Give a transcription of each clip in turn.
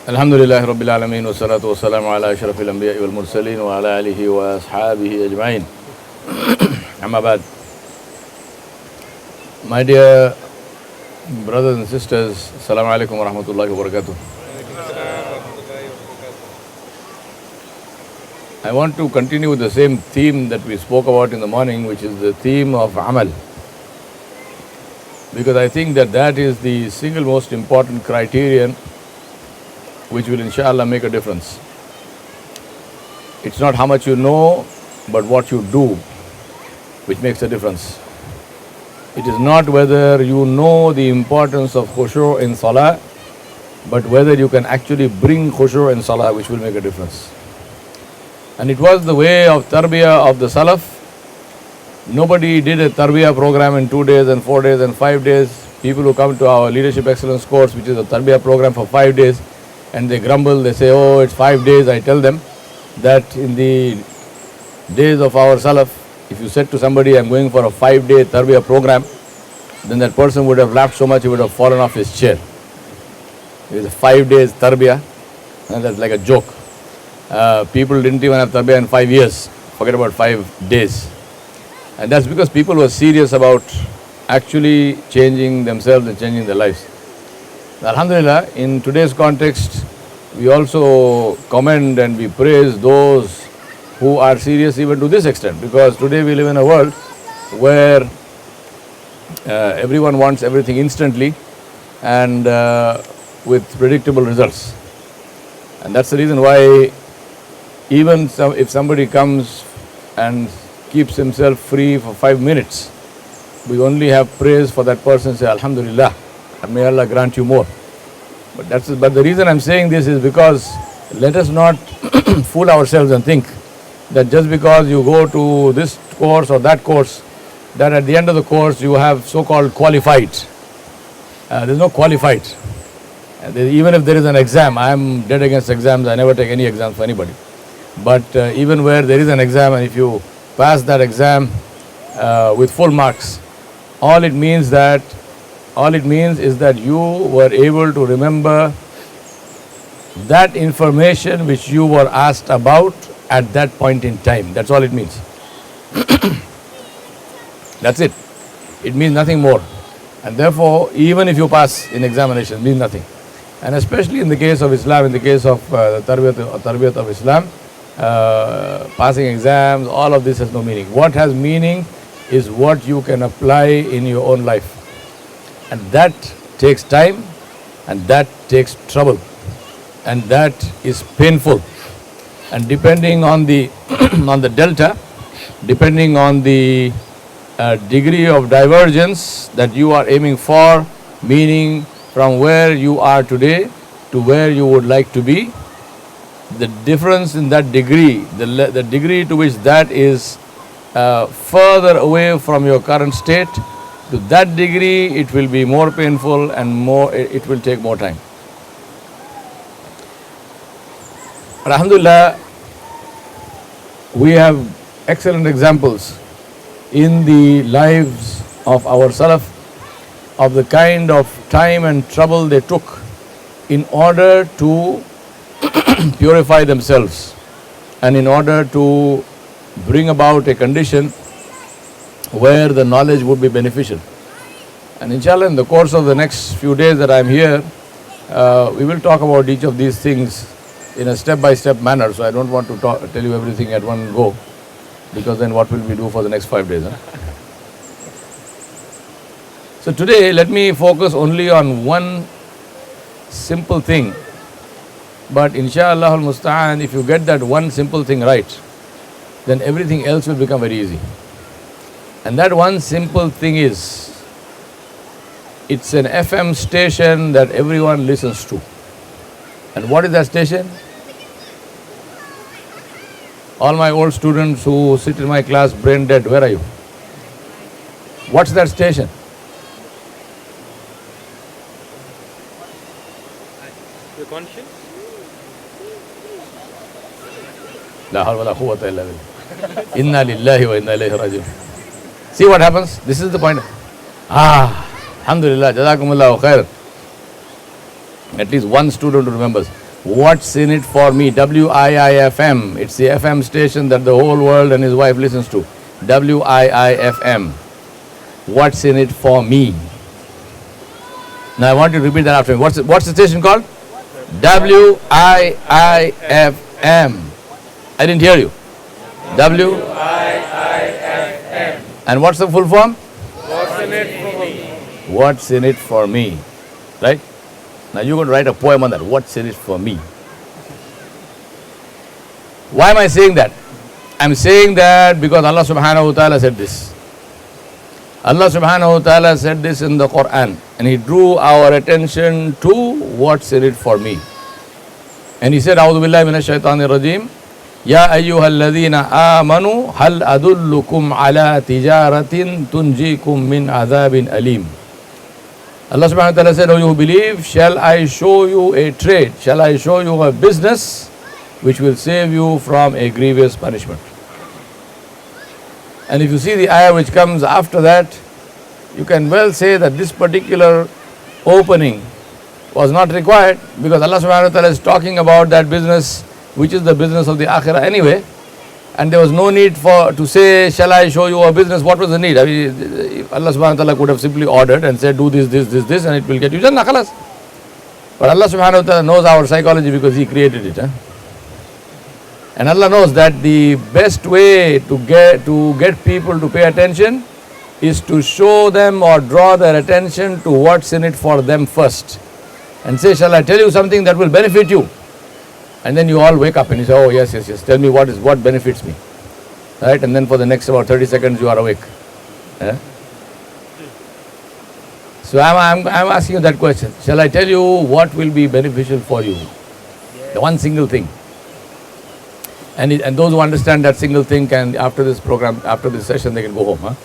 Alhamdulillah Rabbil Alameen wa salatu wa salamu ala ashrafil anbiya wal mursaleen wa ala alihi wa ashabihi ajma'in. Amma ba'd. My dear brothers and sisters, Assalamu alaikum wa rahmatullahi wa barakatuh. I want to continue with the same theme that we spoke about in the morning, which is the theme of Amal. Because I think that is the single most important criterion which will inshallah make a difference. It's not how much you know, but what you do which makes a difference. It is not whether you know the importance of khushu' in salah, but whether you can actually bring khushu' in salah which will make a difference. And it was the way of tarbiyah of the Salaf. Nobody did a tarbiyah program in 2 days and 4 days and 5 days. People who come to our Leadership Excellence course, which is a tarbiyah program for 5 days, and they grumble, they say, oh, it's 5 days. I tell them that in the days of our Salaf, if you said to somebody, I'm going for a 5-day tarbiyah program, then that person would have laughed so much he would have fallen off his chair. It is 5 days tarbiyah, and that's like a joke. People didn't even have tarbiyah in 5 years, forget about 5 days. And that's because people were serious about actually changing themselves and changing their lives. Alhamdulillah, in today's context, we also commend and we praise those who are serious even to this extent, because today we live in a world where everyone wants everything instantly and with predictable results. And that's the reason why even if somebody comes and keeps himself free for 5 minutes, we only have praise for that person and say, Alhamdulillah, and may Allah grant you more. But the reason I'm saying this is because let us not fool ourselves and think that just because you go to this course or that course, that at the end of the course you have so-called qualified. There's no qualified. Even if there is an exam, I am dead against exams, I never take any exams for anybody. But even where there is an exam, and if you pass that exam with full marks, all it means is that you were able to remember that information which you were asked about at that point in time. That's all it means. That's it. It means nothing more. And therefore, even if you pass in examination, it means nothing. And especially in the case of Islam, in the case of the tarbiyat of Islam, passing exams, all of this has no meaning. What has meaning is what you can apply in your own life. And that takes time, and that takes trouble, and that is painful. And depending on the on the delta, depending on the degree of divergence that you are aiming for, meaning from where you are today to where you would like to be, the difference in that degree, the degree to which that is further away from your current state, to that degree it will be more painful and it will take more time. Alhamdulillah, we have excellent examples in the lives of our Salaf of the kind of time and trouble they took in order to purify themselves and in order to bring about a condition where the knowledge would be beneficial. And inshallah, in the course of the next few days that I am here, we will talk about each of these things in a step-by-step manner. So I don't want to tell you everything at one go, because then what will we do for the next 5 days? Huh? So today, let me focus only on one simple thing. But inshallah al-musta'an, if you get that one simple thing right, then everything else will become very easy. And that one simple thing is, it's an FM station that everyone listens to. And what is that station? All my old students who sit in my class brain dead, where are you? What's that station? Your conscience? La hawla wa la quwwata illa billah. Inna lillahi wa inna ilayhi raji'un. See what happens? This is the point. Alhamdulillah, Jazakumullahu khair. At least one student remembers. What's in it for me? WIIFM. It's the FM station that the whole world and his wife listens to. WIIFM. What's in it for me? Now I want you to repeat that after me. What's the station called? WIIFM. I didn't hear you. WIIFM. And what's the full form? What's in it for me? What's in it for me? Right? Now you're going to write a poem on that. What's in it for me? Why am I saying that? I'm saying that because Allah subhanahu wa ta'ala said this. Allah subhanahu wa ta'ala said this in the Quran, and He drew our attention to what's in it for me. And He said, A'udhu billahi minash shaitanir rajim, Ya ayyuhal ladhina amanu hal adullukum ala tijaratin tunjikum min adhabin alim. Allah subhanahu wa ta'ala said, O you who believe, shall I show you a trade, shall I show you a business which will save you from a grievous punishment. And if you see the ayah which comes after that, you can well say that this particular opening was not required, because Allah subhanahu wa ta'ala is talking about that business which is the business of the akhirah anyway, and there was no need to say, shall I show you a business? What was the need? I mean, Allah subhanahu wa ta'ala could have simply ordered and said, do this, and it will get you Jannah, khalas. But Allah subhanahu wa ta'ala knows our psychology because He created it. And Allah knows that the best way to get people to pay attention is to show them or draw their attention to what's in it for them first. And say, shall I tell you something that will benefit you? And then you all wake up and you say, oh yes, tell me what benefits me. Right? And then for the next about 30 seconds you are awake. So I'm asking you that question. Shall I tell you what will be beneficial for you? The one single thing. And those who understand that single thing can, after this program, after this session, they can go home.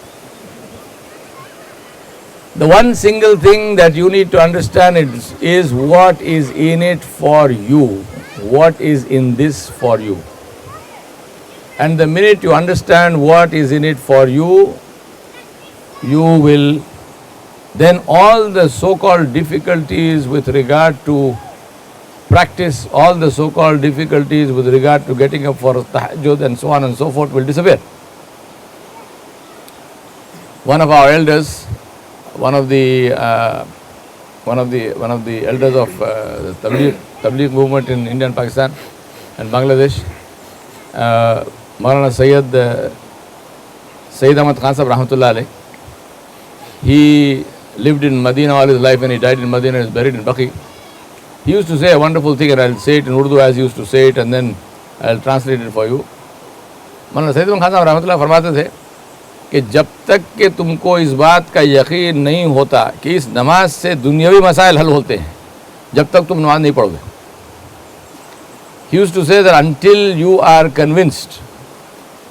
The one single thing that you need to understand is what is in it for you. What is in this for you. And the minute you understand what is in it for you, you will then all the so-called difficulties with regard to practice, all the so-called difficulties with regard to getting up for tahajjud and so on and so forth will disappear. One of our elders, one of the elders of the Tabligh movement in India and Pakistan and Bangladesh, Maulana Sayyid Ahmad Khan Sahib Rahmatullah Alayh, he lived in Medina all his life and he died in Medina and is buried in Baqi. He used to say a wonderful thing, and I'll say it in Urdu as he used to say it, and then I'll translate it for you. Maulana Sayyid Ahmad Khan Sahib Rahmatullah फरमाते थे कि जब तक कि तुमको इस बात का यकीन नहीं होता कि इस नमाज से दुनियावी मसाइल हल होते हैं, जब तक तुम नमाज नहीं पढ़ोगे. He used to say that until you are convinced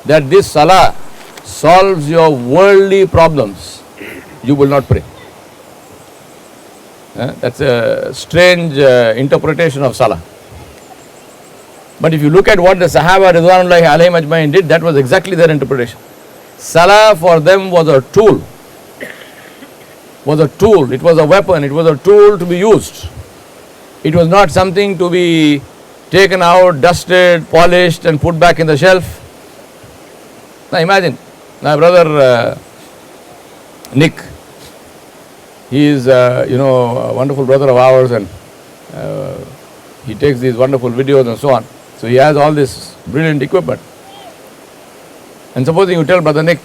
that this salah solves your worldly problems, you will not pray. That's a strange interpretation of salah. But if you look at what the Sahaba Ridwanullahi alayhim ajma'in did, that was exactly their interpretation. Salah for them was a tool. It was a weapon. It was a tool to be used. It was not something to be taken out, dusted, polished and put back in the shelf. Now imagine, my brother Nick, he is a wonderful brother of ours, and he takes these wonderful videos and so on. So he has all this brilliant equipment. And supposing you tell Brother Nick,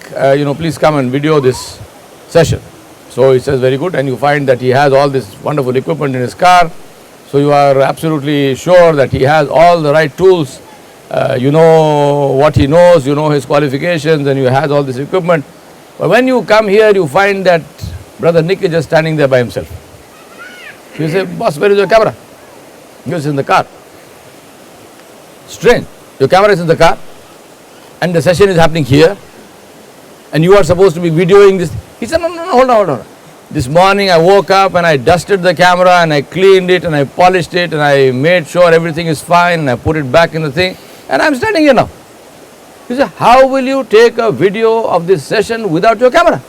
please come and video this session. So he says, very good, and you find that he has all this wonderful equipment in his car. So you are absolutely sure that he has all the right tools. You know what he knows, you know his qualifications, and he has all this equipment. But when you come here, you find that Brother Nick is just standing there by himself. You say, boss, where is your camera? He goes, in the car. Strange. Your camera is in the car, and the session is happening here, and you are supposed to be videoing this. He said, no, hold on. This morning I woke up and I dusted the camera and I cleaned it and I polished it and I made sure everything is fine and I put it back in the thing, and I'm standing here now. He said, how will you take a video of this session without your camera?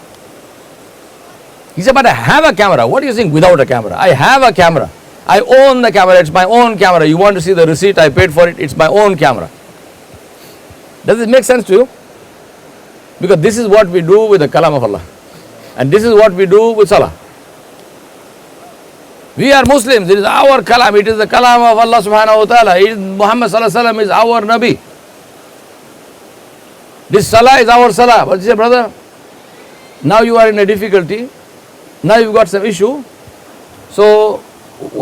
He said, but I have a camera. What are you saying without a camera? I have a camera. I own the camera, it's my own camera. You want to see the receipt, I paid for it, it's my own camera. Does it make sense to you? Because this is what we do with the kalam of Allah. And this is what we do with salah. We are Muslims, it is our kalam, it is the kalam of Allah subhanahu wa ta'ala. Muhammad sallallahu alaihi wasallam is our Nabi. This salah is our salah. But you say, brother, now you are in a difficulty, now you've got some issue. So,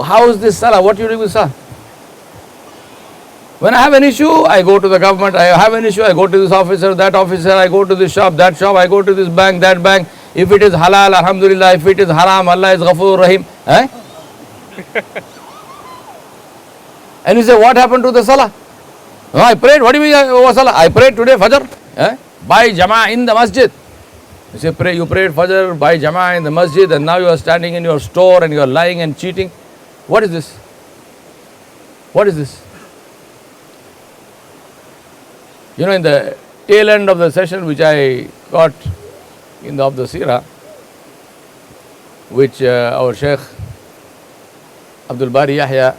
how is this salah? What are you doing with salah? When I have an issue, I go to the government. I have an issue, I go to this officer, that officer, I go to this shop, that shop, I go to this bank, that bank. If it is halal, alhamdulillah. If it is haram, Allah is Ghafoor Rahim. Eh? And you say, what happened to the salah? No, I prayed. What do you mean over salah? I prayed today, Fajr. Eh? By Jama'ah in the masjid. You say, you prayed Fajr by Jama'ah in the masjid, and now you are standing in your store and you are lying and cheating. What is this? What is this? You know, in the tail end of the session which I got of the Seerah, which our Sheikh Abdul Bari Yahya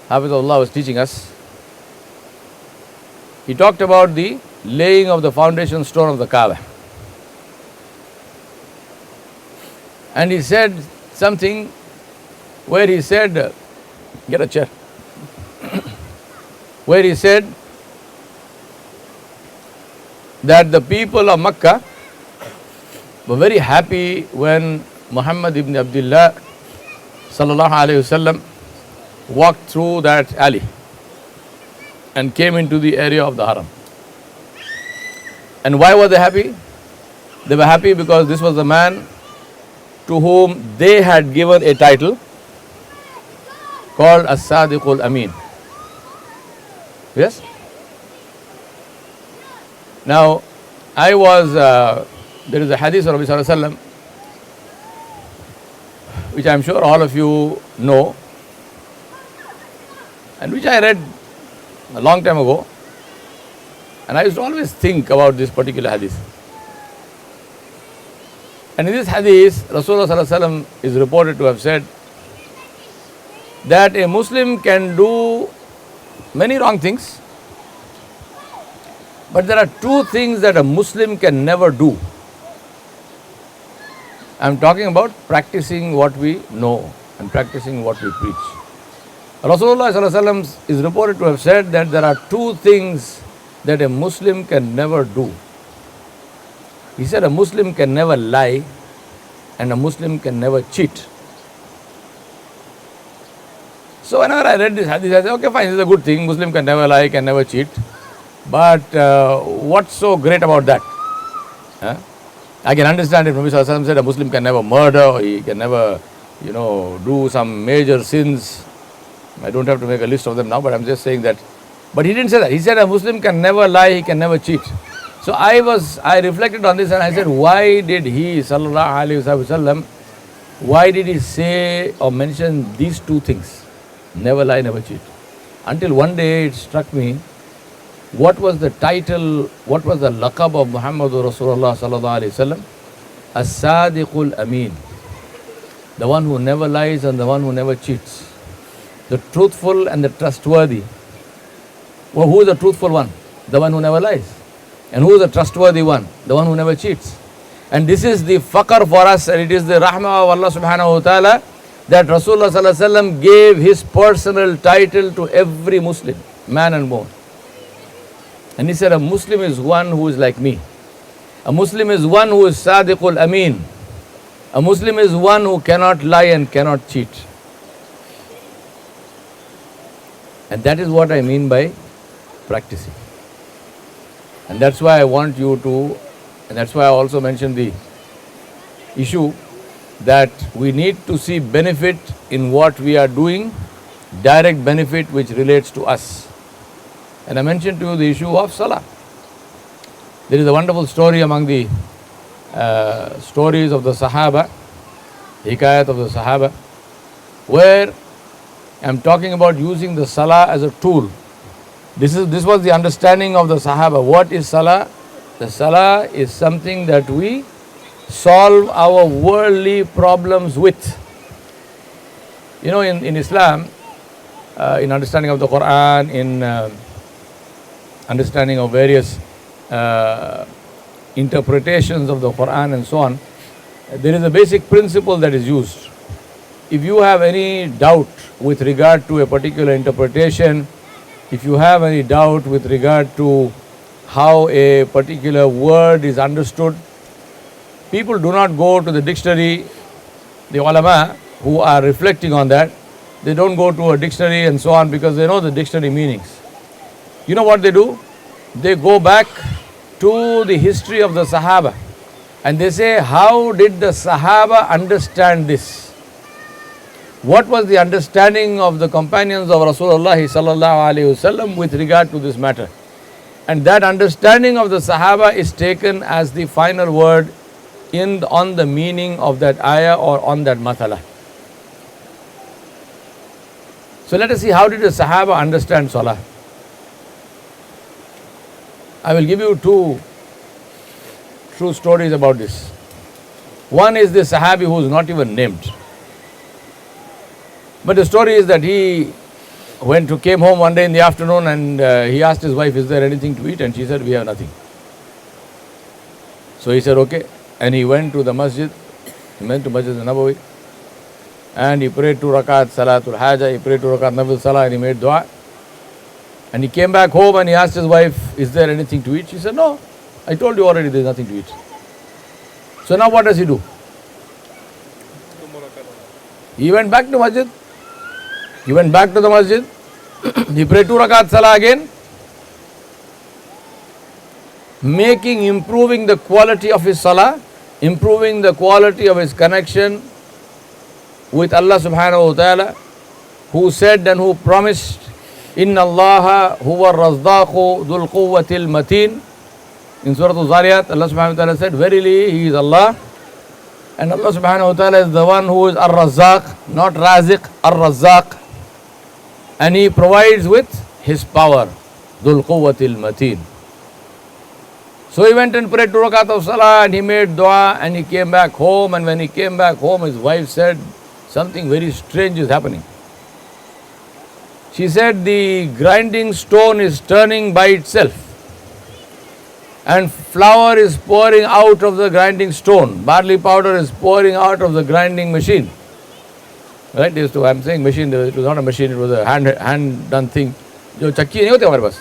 Hafizahullah was teaching us, he talked about the laying of the foundation stone of the Kaaba. And he said something where he said, get a chair, where he said that the people of Makkah were very happy when Muhammad ibn Abdullah sallallahu alayhi wasallam walked through that alley and came into the area of the Haram. And why were they happy? They were happy because this was the man to whom they had given a title called As-Sadiqul Amin. Yes? Now, there is a hadith of Nabi Sallallahu Alaihi Wasallam, which I am sure all of you know, and which I read a long time ago, and I used to always think about this particular hadith. And in this hadith, Rasulullah Sallallahu Alaihi Wasallam is reported to have said that a Muslim can do many wrong things, but there are two things that a Muslim can never do. I am talking about practicing what we know and practicing what we preach. Rasulullah Sallallahu Alaihi Wasallam is reported to have said that there are two things that a Muslim can never do. He said a Muslim can never lie and a Muslim can never cheat. So whenever I read this hadith, I said, okay, fine, this is a good thing. Muslim can never lie, can never cheat. But what's so great about that? Huh? I can understand if Nabi Sallallahu Alaihi Wasallam said a Muslim can never murder, or he can never, do some major sins. I don't have to make a list of them now, but I'm just saying that. But he didn't say that. He said a Muslim can never lie, he can never cheat. So I reflected on this and I said, why did he, Sallallahu Alaihi Wasallam, why did he say or mention these two things? Never lie, never cheat. Until one day it struck me, what was the title, what was the laqab of Muhammadur Rasulullah Sallallahu Alaihi Wasallam? As-Sadiqul Amin. The one who never lies and the one who never cheats. The truthful and the trustworthy. Well, who is the truthful one? The one who never lies. And who is the trustworthy one? The one who never cheats. And this is the faqr for us, and it is the rahmah of Allah subhanahu wa ta'ala that Rasulullah sallallahu alaihi wasallam gave his personal title to every Muslim, man and woman. And he said, a Muslim is one who is like me. A Muslim is one who is Sadiqul Amin. A Muslim is one who cannot lie and cannot cheat. And that is what I mean by practicing. And that's why I want you to, and that's why I also mentioned the issue that we need to see benefit in what we are doing, direct benefit which relates to us. And I mentioned to you the issue of Salah. There is a wonderful story among the stories of the Sahaba, Hikayat of the Sahaba, where I'm talking about using the Salah as a tool. This was the understanding of the Sahaba. What is Salah? The Salah is something that we solve our worldly problems with. You know, in Islam, in understanding of the Quran, in understanding of various interpretations of the Quran and so on, there is a basic principle that is used. If you have any doubt with regard to a particular interpretation, if you have any doubt with regard to how a particular word is understood, people do not go to the dictionary. The ulama who are reflecting on that, they don't go to a dictionary and so on because they know the dictionary meanings. You know what they do? They go back to the history of the Sahaba and they say, how did the Sahaba understand this? What was the understanding of the companions of Rasulullah sallallahu alaihi wasallam with regard to this matter? And that understanding of the Sahaba is taken as the final word on the meaning of that ayah or on that mathala. So let us see, how did the Sahaba understand Salah? I will give you two true stories about this. One is the Sahabi who is not even named. But the story is that he came home one day in the afternoon and he asked his wife, is there anything to eat? And she said, we have nothing. So he said, okay. And he went to the masjid. He went to Masjid al-Nabawi. And he prayed 2 rakat Salatul Haja. He prayed 2 rakat Nafil Salah and he made dua. And he came back home and he asked his wife, is there anything to eat? She said, no. I told you already there is nothing to eat. So now what does he do? He went back to masjid. He went back to the masjid. He prayed 2 rakat Salah again. Improving the quality of his Salah, improving the quality of his connection with Allah subhanahu wa ta'ala, who said and who promised, Inna Allaha huwa razdaqu dhul quwwatil mateen. In Surah Al-Zariyat, Allah subhanahu wa ta'ala said, verily He is Allah. And Allah subhanahu wa ta'ala is the one who is Ar-Razzaq, not Raziq, Ar-Razzaq. And He provides with His power, dhul quwwatil mateen. So he went and prayed 2 rakat of Salah and he made dua and he came back home. And when he came back home, his wife said, something very strange is happening. She said, the grinding stone is turning by itself and flour is pouring out of the grinding stone. Barley powder is pouring out of the grinding machine. Right? I'm saying machine, it was not a machine, it was a hand done thing. जो चक्की नहीं होती हमारे पास.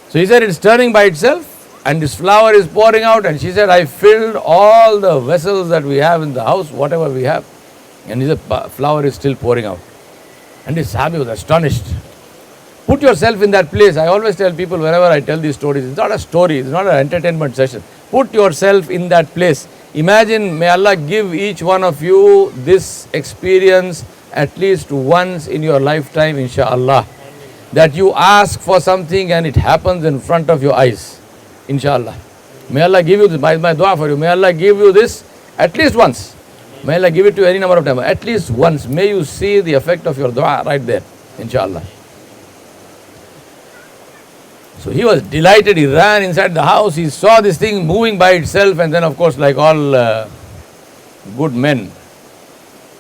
So he said it's turning by itself and this flour is pouring out, and she said, I filled all the vessels that we have in the house, whatever we have, and he said flour is still pouring out. And this Sahabi was astonished. Put yourself in that place. I always tell people whenever I tell these stories, it's not a story, it's not an entertainment session. Put yourself in that place. Imagine, may Allah give each one of you this experience at least once in your lifetime, inshaAllah. That you ask for something and it happens in front of your eyes, inshallah. May Allah give you this, my dua for you, may Allah give you this at least once. May Allah give it to you any number of times, at least once. May you see the effect of your dua right there, inshallah. So he was delighted, he ran inside the house, he saw this thing moving by itself, and then of course, like all good men,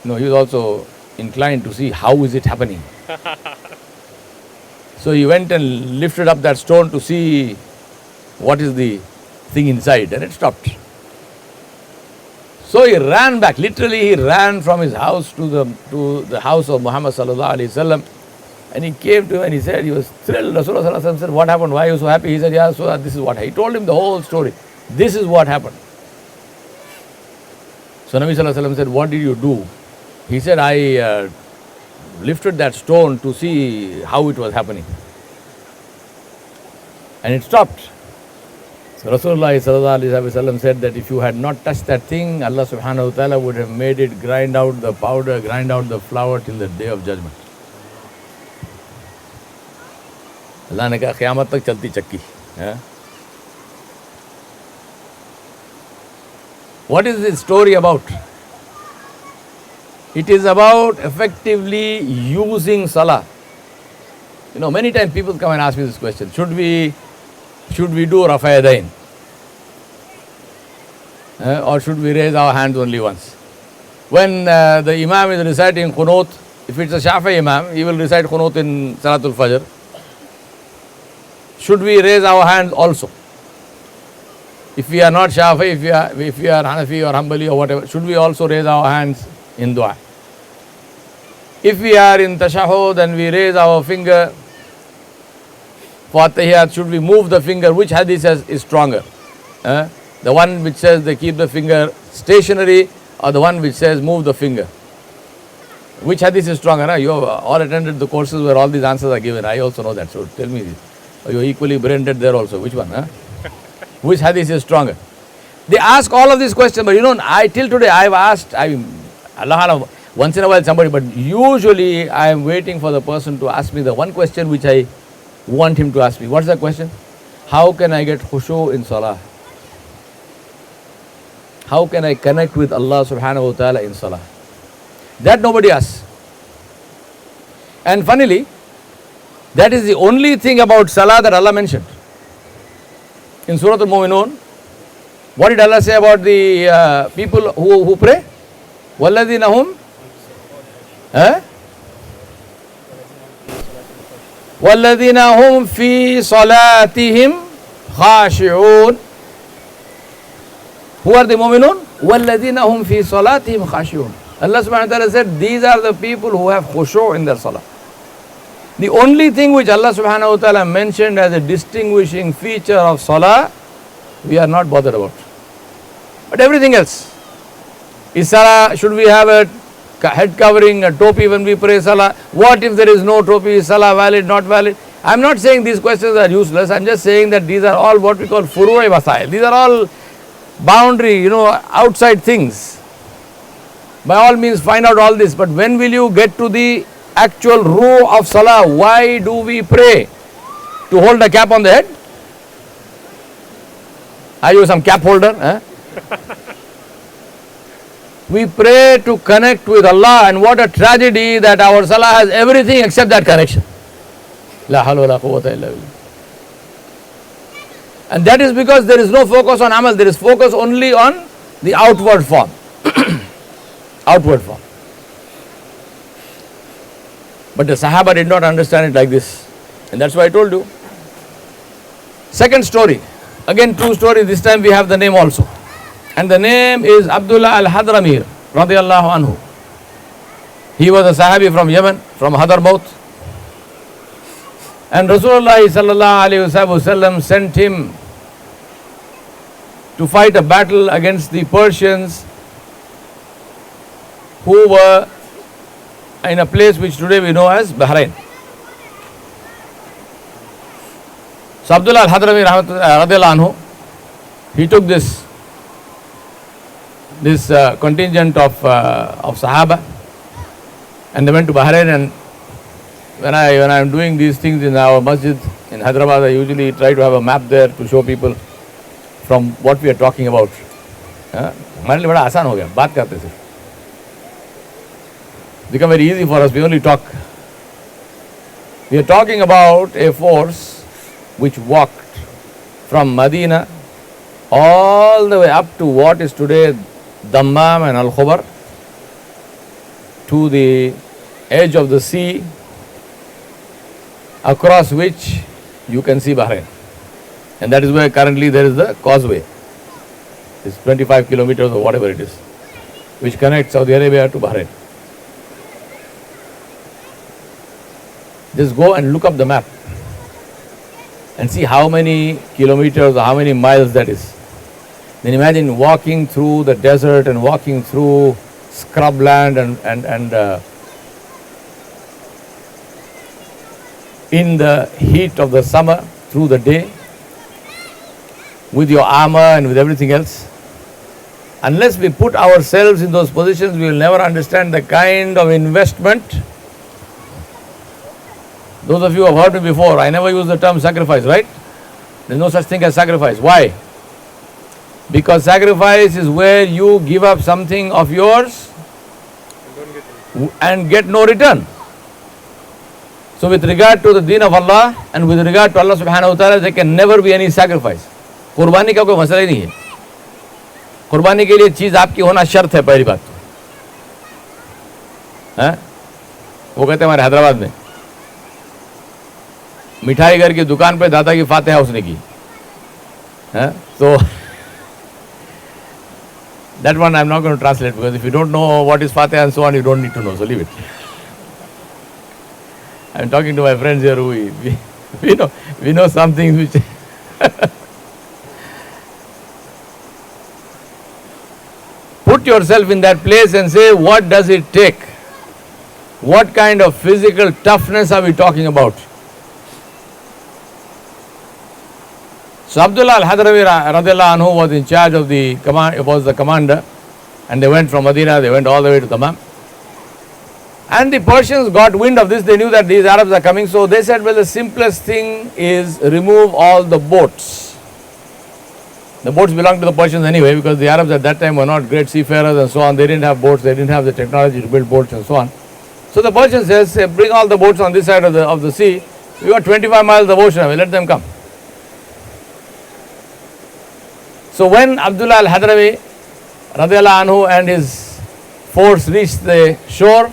he was also inclined to see how is it happening. So he went and lifted up that stone to see what is the thing inside, and it stopped. So he ran back, literally he ran from his house to the house of Muhammad sallallahu alaihi wasallam, and he came to him and he said, he was thrilled. Rasulullah sallallahu alaihi wasallam said, what happened? Why are you so happy? He said, yeah, so this is what happened. He told him the whole story. This is what happened. So Nabi sallallahu alaihi wasallam said, what did you do? He said, I lifted that stone to see how it was happening. And it stopped. So Rasulullah sallallahu alaihi wasallam said that if you had not touched that thing, Allah subhanahu wa ta'ala would have made it grind out the powder, grind out the flour till the day of judgment. Allah ne kaha qiyamat tak chalti chakki. What is this story about? It is about effectively using Salah. Many times people come and ask me this question, should we do Rafa Yadain? Or should we raise our hands only once? When the Imam is reciting Qunut, if it's a Shafi'i Imam, he will recite Qunut in Salatul Fajr. Should we raise our hands also? If we are not Shafi'i, if we are Hanafi or Hanbali or whatever, should we also raise our hands in dua? If we are in Tashahhud and we raise our finger for Tahiyyat, should we move the finger? Which hadith is stronger? The one which says they keep the finger stationary, or the one which says move the finger? Which hadith is stronger? Huh? You have all attended the courses where all these answers are given. I also know that. So tell me, you are equally brain-dead there also. Which one? Huh? Which hadith is stronger? They ask all of these questions, but till today I've asked, Allah, once in a while somebody, but usually I am waiting for the person to ask me the one question which I want him to ask me. What's the question? How can I get khushu in salah? How can I connect with Allah subhanahu wa ta'ala in salah? That nobody asks. And funnily, that is the only thing about salah that Allah mentioned. In Surah Al-Mu'minun, what did Allah say about the people who pray? وَالَّذِينَ هُمْ وَالَّذِينَ هُمْ فِي صَلَاتِهِمْ خَاشِعُونَ. Who are the mu'minun? وَالَّذِينَ هُمْ فِي صَلَاتِهِمْ خَاشِعُونَ. Allah subhanahu wa ta'ala said, these are the people who have khushu' in their salah. The only thing which Allah subhanahu wa ta'ala mentioned as a distinguishing feature of salah, we are not bothered about. But everything else, is salah, should we have a head covering, a topi when we pray salah? What if there is no topi? Is salah valid, not valid? I am not saying these questions are useless. I am just saying that these are all what we call furu'i masail. These are all boundary, outside things. By all means find out all this, but when will you get to the actual rule of salah? Why do we pray? To hold a cap on the head? Are you some cap holder? We pray to connect with Allah, and what a tragedy that our salah has everything except that connection. La hawla wa la quwwata illa billah. And that is because there is no focus on amal, there is focus only on the outward form. Outward form. But the Sahaba did not understand it like this. And that's why I told you. Second story. Again, two stories. This time we have the name also. And the name is Abdullah al-Hadrami radiyallahu anhu. He was a Sahabi from Yemen, from Hadramaut. And Rasulullah sallallahu alayhi wa sallam sent him to fight a battle against the Persians who were in a place which today we know as Bahrain. So Abdullah al-Hadrami radiyallahu anhu, he took this contingent of Sahaba, and they went to Bahrain. And when I am doing these things in our masjid in Hyderabad, I usually try to have a map there to show people from what we are talking about. हमारे लिए बड़ा आसान हो गया, बात करते से. Become very easy for us, we only talk. We are talking about a force which walked from Medina all the way up to what is today Dammam and Al-Khubar, to the edge of the sea, across which you can see Bahrain. And that is where currently there is the causeway. It's 25 kilometers or whatever it is, which connects Saudi Arabia to Bahrain. Just go and look up the map and see how many kilometers or how many miles that is. Then imagine walking through the desert and walking through scrubland and in the heat of the summer through the day with your armor and with everything else. Unless we put ourselves in those positions, we will never understand the kind of investment. Those of you who have heard me before, I never use the term sacrifice, right? There is no such thing as sacrifice. Why? Because sacrifice is where you give up something of yours and get no return. So with regard to the deen of Allah and with regard to Allah subhanahu wa ta'ala, there can never be any sacrifice. कुर्बानी का कोई मसला ही नहीं है. कुर्बानी के लिए चीज़ आपकी होना शर्त है. पहली बात, हैं? वो कहते हैं हमारे हैदराबाद में मिठाई घर की दुकान पे दादा की फातिहा उसने की हैं? तो that one I'm not going to translate because if you don't know what is Fatiha and so on, you don't need to know, so leave it. I'm talking to my friends here who we know some things which put yourself in that place and say, what does it take? What kind of physical toughness are we talking about? So Abdullah al-Hadrami radiallahu anhu was in charge of the command, was the commander, and they went from Medina, they went all the way to Tamam. And the Persians got wind of this, they knew that these Arabs are coming, so they said, well, the simplest thing is remove all the boats. The boats belonged to the Persians anyway, because the Arabs at that time were not great seafarers and so on, they didn't have boats, they didn't have the technology to build boats and so on. So the Persians says, bring all the boats on this side of the sea, we got 25 miles of ocean, we let them come. So when Abdullah al-Hadrami radiallahu anhu and his force reached the shore,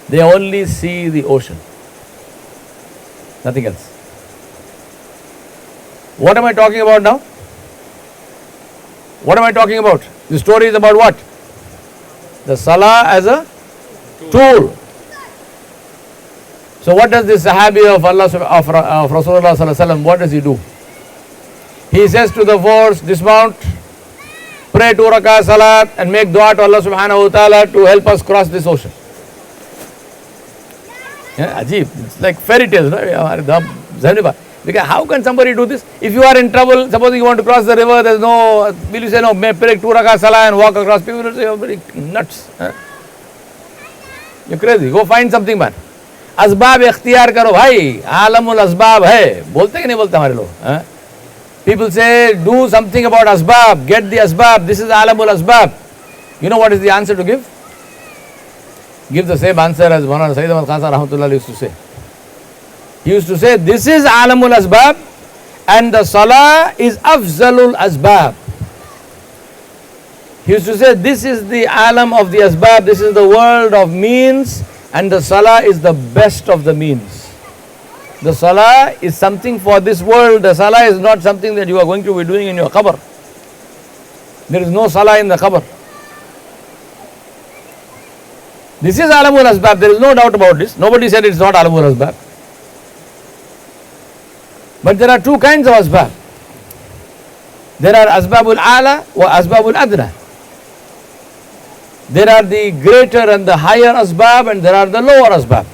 they only see the ocean, nothing else. What am I talking about now? What am I talking about? The story is about what? The salah as a tool. So what does this Sahabi of Allah of Rasulullah sallallahu alaihi wasallam, what does he do? He says to the force, dismount, pray 2 rakah salat and make dua to Allah subhanahu wa ta'ala to help us cross this ocean. Yeah, Ajib, it's like fairy tales, right? Because how can somebody do this? If you are in trouble, suppose you want to cross the river, there is no, will you say no, may pray 2 rakah salah and walk across? People will say, you're very nuts. You're crazy, go find something man. Asbab ikhtiyar karo bhai, alamul asbab hai. Bolte ki nahi bolte hamare log? People say, do something about asbab, get the asbab, this is alamul asbab. You know what is the answer to give? Give the same answer as Maulana Sayyid Ahmad Khan rahmatullah used to say. He used to say, this is alamul asbab and the salah is afzalul asbab. He used to say, this is the alam of the asbab, this is the world of means and the salah is the best of the means. The salah is something for this world. The salah is not something that you are going to be doing in your qabr. There is no salah in the qabr. This is alamul asbab. There is no doubt about this. Nobody said it is not alamul asbab. But there are two kinds of asbab. There are asbabul ala wa asbabul adna. There are the greater and the higher asbab and there are the lower asbab.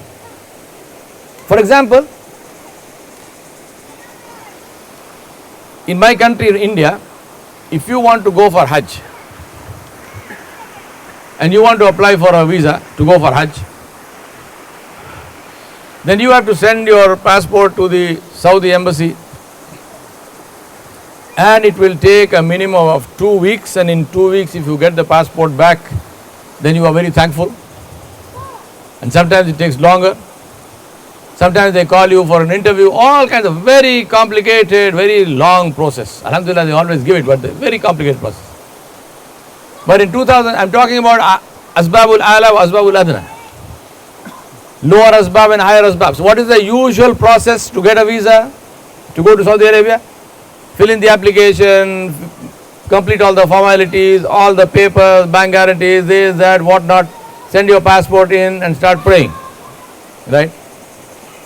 For example, in my country, in India, if you want to go for Hajj and you want to apply for a visa to go for Hajj, then you have to send your passport to the Saudi embassy and it will take a minimum of 2 weeks, and in 2 weeks if you get the passport back, then you are very thankful. And sometimes it takes longer. Sometimes they call you for an interview, all kinds of very complicated, very long process. Alhamdulillah, they always give it, but very complicated process. But in 2000, I'm talking about asbabul ala wa asbabul adna. Lower asbab and higher asbab. So what is the usual process to get a visa, to go to Saudi Arabia? Fill in the application, complete all the formalities, all the papers, bank guarantees, this, that, what not. Send your passport in and start praying. Right?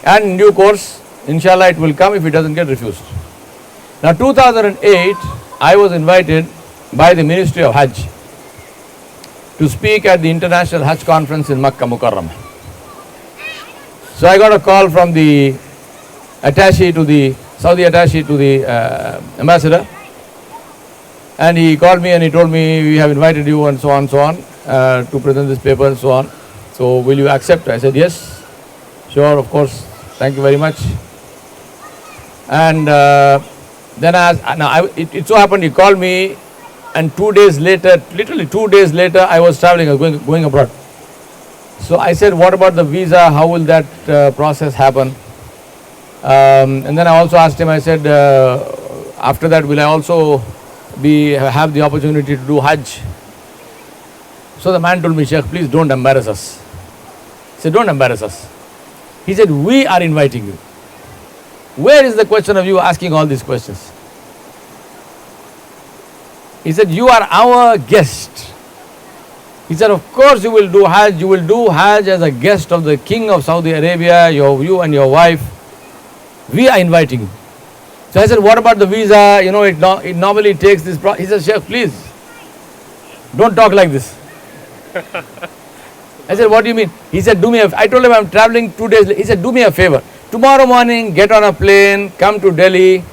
And in due course, inshallah, it will come if it doesn't get refused. Now, 2008, I was invited by the Ministry of Hajj to speak at the International Hajj Conference in Makkah Mukarramah. So I got a call from the attaché to the Saudi attaché to the ambassador, and he called me and he told me, we have invited you and so on to present this paper and so on. So will you accept? I said yes, sure, of course. Thank you very much. And then it so happened he called me, and 2 days later, literally 2 days later, I was traveling, I was going abroad. So I said, what about the visa? How will that process happen? And then I also asked him, I said, after that, will I also have the opportunity to do Hajj? So the man told me, Sheikh, please don't embarrass us. I said, don't embarrass us. He said, we are inviting you. Where is the question of you asking all these questions? He said, you are our guest. He said, of course you will do Hajj. You will do Hajj as a guest of the King of Saudi Arabia, you and your wife. We are inviting you. So I said, what about the visa? You know, it normally takes this. He said, Sheikh, please, don't talk like this. I said, what do you mean? He said, do me a favor. I told him I'm traveling 2 days. He said, do me a favor. Tomorrow morning, get on a plane, come to Delhi.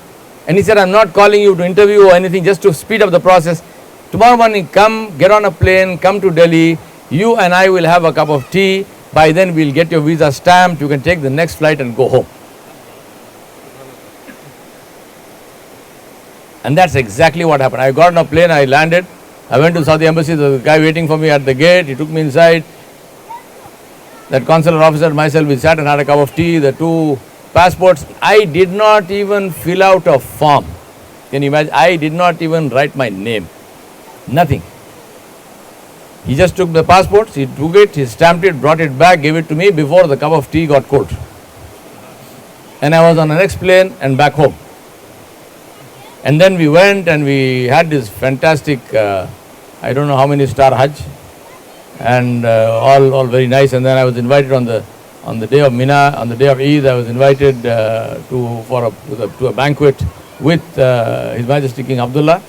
And he said, I'm not calling you to interview or anything, just to speed up the process. Tomorrow morning, come, get on a plane, come to Delhi. You and I will have a cup of tea. By then, we'll get your visa stamped. You can take the next flight and go home. And that's exactly what happened. I got on a plane, I landed. I went to Saudi Embassy, the guy waiting for me at the gate. He took me inside. That consular officer and myself, we sat and had a cup of tea, the 2 passports. I did not even fill out a form. Can you imagine? I did not even write my name. Nothing. He just took the passports, he took it, he stamped it, brought it back, gave it to me before the cup of tea got cold. And I was on the next plane and back home. And then we went and we had this fantastic, I don't know how many star Hajj, and all very nice. And then I was invited on the day of Mina, on the day of Eid, I was invited to a banquet with His Majesty King Abdullah.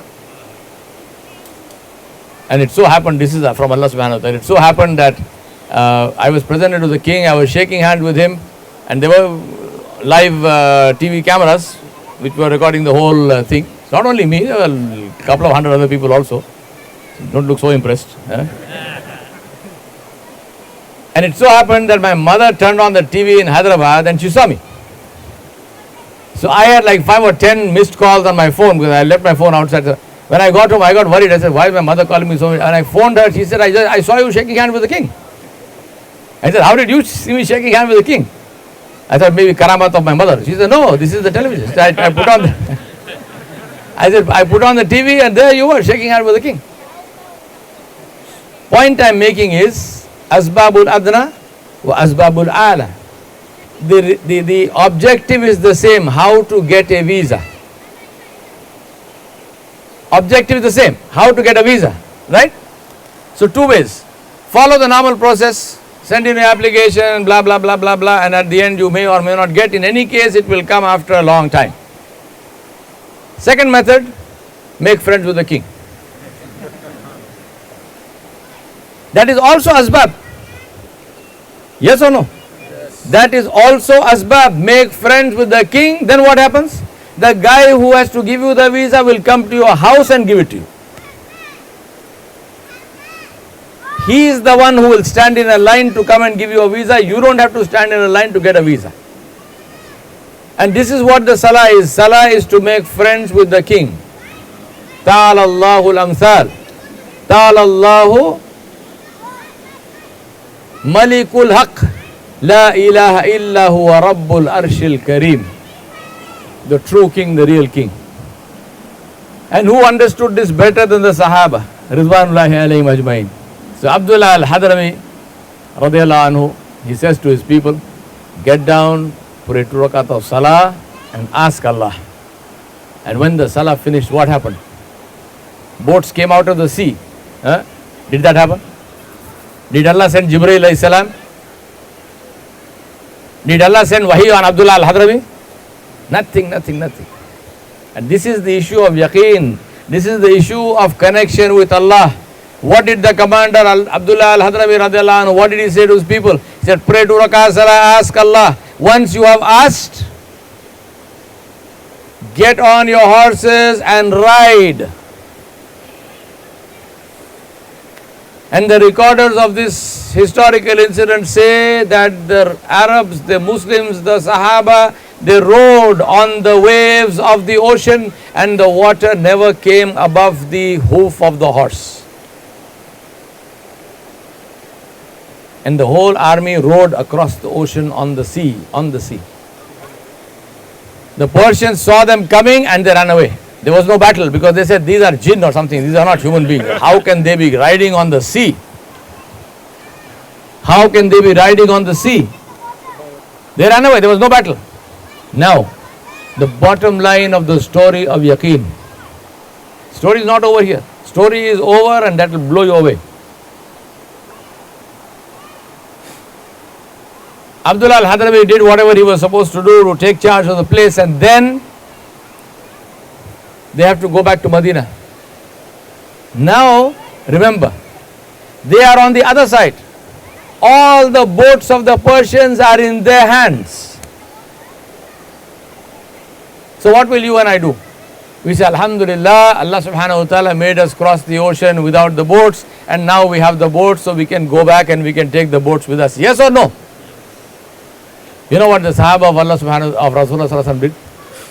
And it so happened, this is from Allah subhanahu wa ta'ala, it so happened that I was presented to the king, I was shaking hands with him, and there were live TV cameras which were recording the whole thing. It's not only me, there were a couple of hundred other people also. Don't look so impressed. And it so happened that my mother turned on the TV in Hyderabad and she saw me. So I had like 5 or 10 missed calls on my phone because I left my phone outside. When I got home, I got worried. I said, why is my mother calling me so much? And I phoned her. She said, I saw you shaking hands with the king. I said, how did you see me shaking hands with the king? I thought maybe karamat of my mother. She said, no, this is the television. I put on I put on the TV and there you were shaking hands with the king. Point I'm making is, Asbabul Adna wa Asbabul Ala. The objective is the same, how to get a visa. Objective is the same, how to get a visa, right? So 2 ways. Follow the normal process, send in your application, blah, blah, blah, blah, blah, and at the end you may or may not get. In any case, it will come after a long time. Second method, make friends with the king. That is also asbab. Yes or no? Yes. That is also asbab. Make friends with the king, then what happens? The guy who has to give you the visa will come to your house and give it to you. He is the one who will stand in a line to come and give you a visa. You don't have to stand in a line to get a visa. And this is what the salah is. Salah is to make friends with the king. Ta'ala Allahu al-amthal. Ta'ala Allahu Malikul Haq. La ilaha illa huwa Rabbul Arshil Kareem. The true king, the real king. And who understood this better than the Sahaba? Ridwanullahi alayhim ajma'in. So Abdullah al-Hadrami, radiyallahu anhu, he says to his people, get down, pray 2 rakat of salah and ask Allah. And when the salah finished, what happened? Boats came out of the sea. Did that happen? Did Allah send Jibreel alayhi salam? Did Allah send wahi on Abdullah al-Hadrami? Nothing. And this is the issue of yaqeen. This is the issue of connection with Allah. What did the commander Abdullah al-Hadrami radiallahu anhu, what did he say to his people? He said, pray 2 rakat salah, ask Allah. Once you have asked, get on your horses and ride. And the recorders of this historical incident say that the Arabs, the Muslims, the Sahaba, they rode on the waves of the ocean and the water never came above the hoof of the horse. And the whole army rode across the ocean on the sea. The Persians saw them coming and they ran away. There was no battle because they said these are jinn or something. These are not human beings. How can they be riding on the sea? How can they be riding on the sea? They ran away, there was no battle. Now, the bottom line of the story of Yaqeen. Story is not over here. Story is over and that will blow you away. Abdullah al-Hadrami did whatever he was supposed to do to take charge of the place, and then they have to go back to Medina. Now, remember, they are on the other side. All the boats of the Persians are in their hands. So what will you and I do? We say, Alhamdulillah, Allah subhanahu wa ta'ala made us cross the ocean without the boats, and now we have the boats, so we can go back and we can take the boats with us. Yes or no? You know what the Sahaba of Allah subhanahu of Rasulullah sallallahu alaihi wasallam did?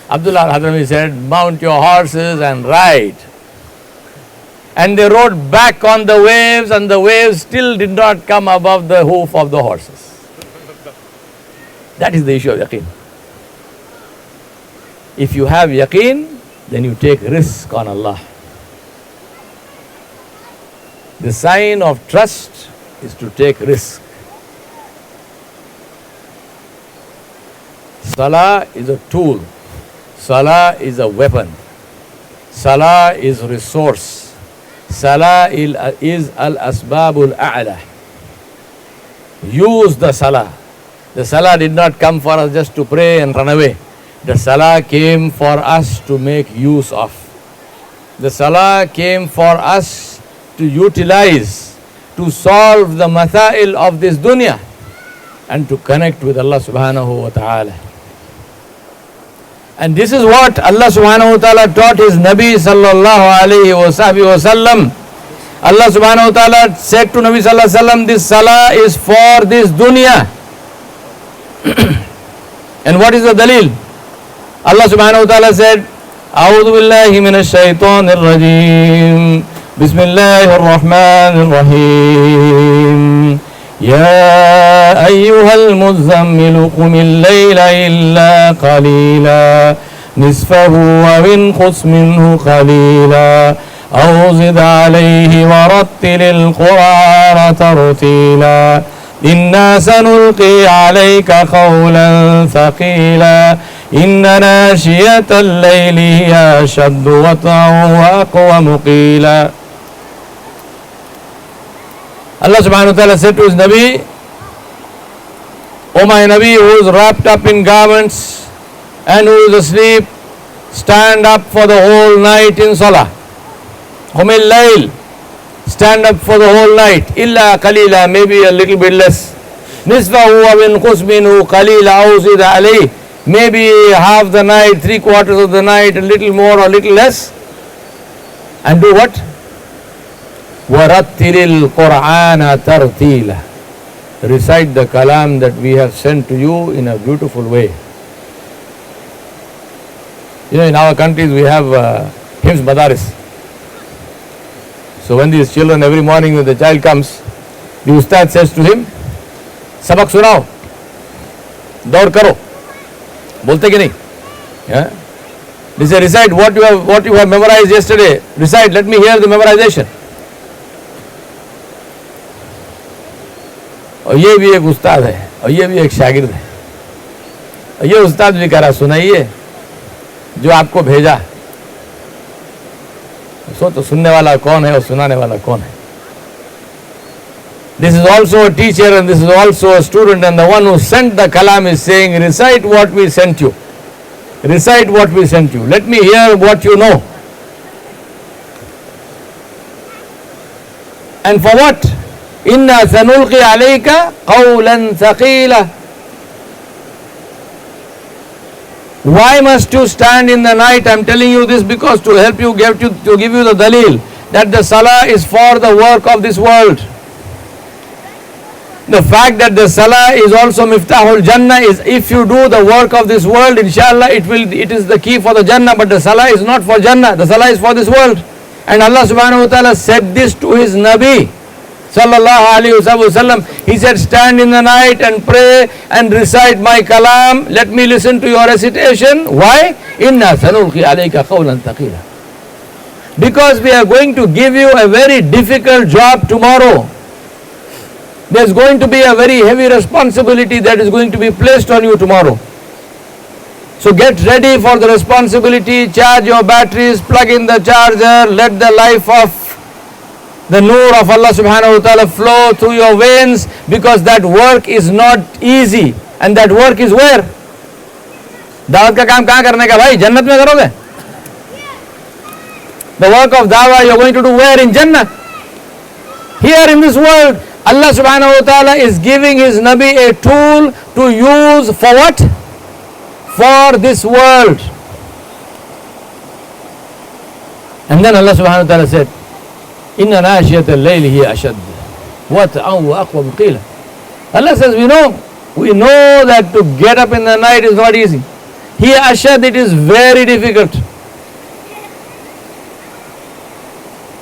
Abdullah al-Hadrami said, mount your horses and ride. And they rode back on the waves, and the waves still did not come above the hoof of the horses. That is the issue of yaqeen. If you have yaqeen, then you take risk on Allah. The sign of trust is to take risk. Salah is a tool. Salah is a weapon. Salah is resource. Salah is al-asbabul a'la. Use the salah. The salah did not come for us just to pray and run away. The salah came for us to make use of. The salah came for us to utilize, to solve the mathail of this dunya and to connect with Allah subhanahu wa ta'ala. And this is what Allah subhanahu wa ta'ala taught His Nabi sallallahu alayhi wa sallam. Allah subhanahu wa ta'ala said to Nabi sallallahu alayhi wa sallam, this salah is for this dunya. And what is the dalil? Allah subhanahu wa ta'ala said, A'udhu billahi minash shaitanir rajim. Bismillahir rahmanir rahim. يا أيها المزمل قم الليل إلا قليلا نصفه أو انقص منه قليلا أو زد عليه ورتل القرآن ترتيلا إنا سنلقي عليك قولا ثقيلا إن ناشئة الليل هي أشد وطئا وأقوم قيلا. Allah subhanahu wa ta'ala said to his Nabi, O my Nabi, who is wrapped up in garments and who is asleep, stand up for the whole night in salah. Qumil layl, stand up for the whole night. Illa qalila, maybe a little bit less. Nisfahu wa inqus minhu qalila aw zid alayh, maybe half the night, 3/4 of the night, a little more or a little less. And do what? وَرَتِّلِ الْقُرْآنَ تَرْتِيلًا. Recite the kalam that we have sent to you in a beautiful way. You know, in our countries we have hymns madaris. So when these children, every morning when the child comes, the ustad says to him, sabak sunao, daur karo. Bolte ki nahi? Yeah? They say, recite what you have memorized yesterday. Recite, let me hear the memorization. और ये भी एक उस्ताद है और ये भी एक शागिर्द है और ये उस्ताद भी कह रहा सुनाइए जो आपको भेजा. तो सुनने वाला कौन है और सुनाने वाला कौन है? This is also a teacher and this is also a student, and the one who sent the kalam is saying, recite what we sent you. Recite what we sent you. Let me hear what you know. And for what? Inna sanulqi alayka qawlan thaqila. Why must you stand in the night? I am telling you this because to help you, to give you the dalil that the salah is for the work of this world. The fact that the salah is also miftahul jannah is, if you do the work of this world, inshallah it is the key for the jannah, but the salah is not for jannah, the salah is for this world. And Allah subhanahu wa ta'ala said this to His Nabi sallallahu alayhi wa sallam. He said, stand in the night and pray and recite my kalam. Let me listen to your recitation. Why? Inna sanulqi alayka qawlan thaqila. Because we are going to give you a very difficult job tomorrow. There's going to be a very heavy responsibility that is going to be placed on you tomorrow. So get ready for the responsibility, charge your batteries, plug in the charger, let the life of the nur of Allah subhanahu wa ta'ala flow through your veins, because that work is not easy. And that work is where? दावत का काम कहाँ करने का भाई? जन्नत में करोगे? The work of dawah you're going to do where? In Jannah. Here in this world, Allah subhanahu wa ta'ala is giving His Nabi a tool to use for what? For this world. And then Allah subhanahu wa ta'ala said, Inna nashiyat al-layli hiya ashad wat'an wa aqwam qila. Allah says, we know that to get up in the night is not easy. Hiya ashad, it is very difficult.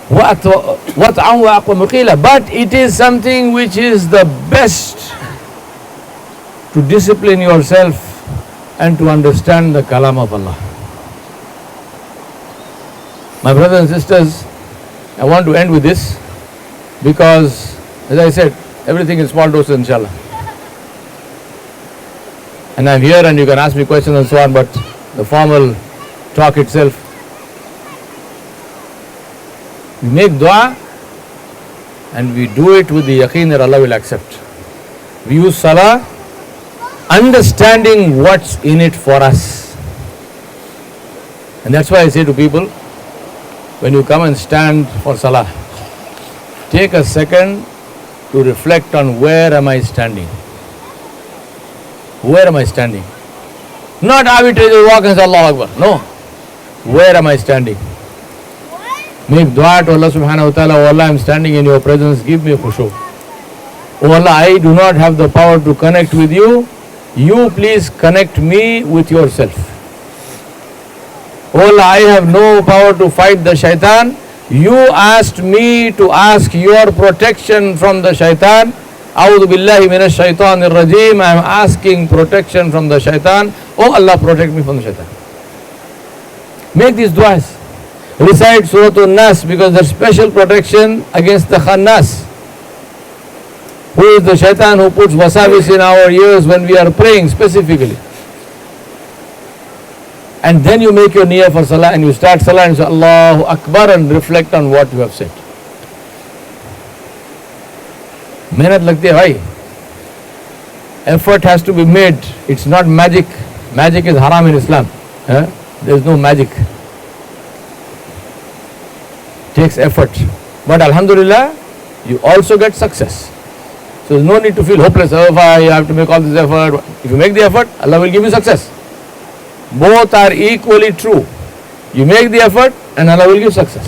Wat'an wa aqwam qila. But it is something which is the best to discipline yourself and to understand the kalam of Allah. My brothers and sisters, I want to end with this, because as I said, everything in small doses, inshallah. And I'm here and you can ask me questions and so on, but the formal talk itself, we make dua and we do it with the yaqeen that Allah will accept. We use salah understanding what's in it for us. And that's why I say to people, when you come and stand for salah, take a second to reflect on where am I standing. Where am I standing? Not arbitrarily walk and say Allahu Akbar. No. Where am I standing? Make dua to Allah subhanahu wa ta'ala. Oh Allah, I am standing in your presence. Give me a khushu. Oh Allah, I do not have the power to connect with you. You please connect me with yourself. Oh Allah, I have no power to fight the shaitan. You asked me to ask your protection from the shaitan. A'udhu billahi minash shaitanir rajim. I am asking protection from the shaitan. Oh Allah, protect me from the shaitan. Make these du'as. Recite Surah An-Nas, because there's special protection against the Khannas, who is the shaitan who puts wasawis in our ears when we are praying specifically. And then you make your niyyah for salah and you start salah and say Allahu Akbar and reflect on what you have said. Mehnat lagti hai bhai. Effort has to be made. It's not magic. Magic is haram in Islam. There is no magic. Takes effort. But alhamdulillah, you also get success. So there's no need to feel hopeless. Oh, I have to make all this effort. If you make the effort, Allah will give you success. Both are equally true. You make the effort and Allah will give success.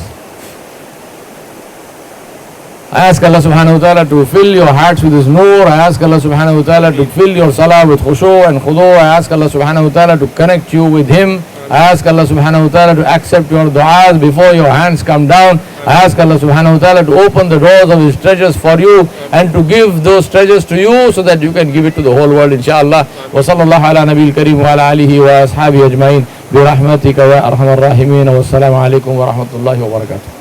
I ask Allah subhanahu wa ta'ala to fill your hearts with His nur. I ask Allah subhanahu wa ta'ala to fill your salah with khushu and khudu. I ask Allah subhanahu wa ta'ala to connect you with Him. I ask Allah subhanahu wa ta'ala to accept your du'as before your hands come down. I ask Allah subhanahu wa ta'ala to open the doors of His treasures for you and to give those treasures to you so that you can give it to the whole world, inshallah. Wa sallallahu ala nabiyil kareem wa ala alihi wa ashabihi ajma'in bi rahmatika ya arhamar rahimin. Wa assalamu alaikum wa rahmatullahi wa barakatuh.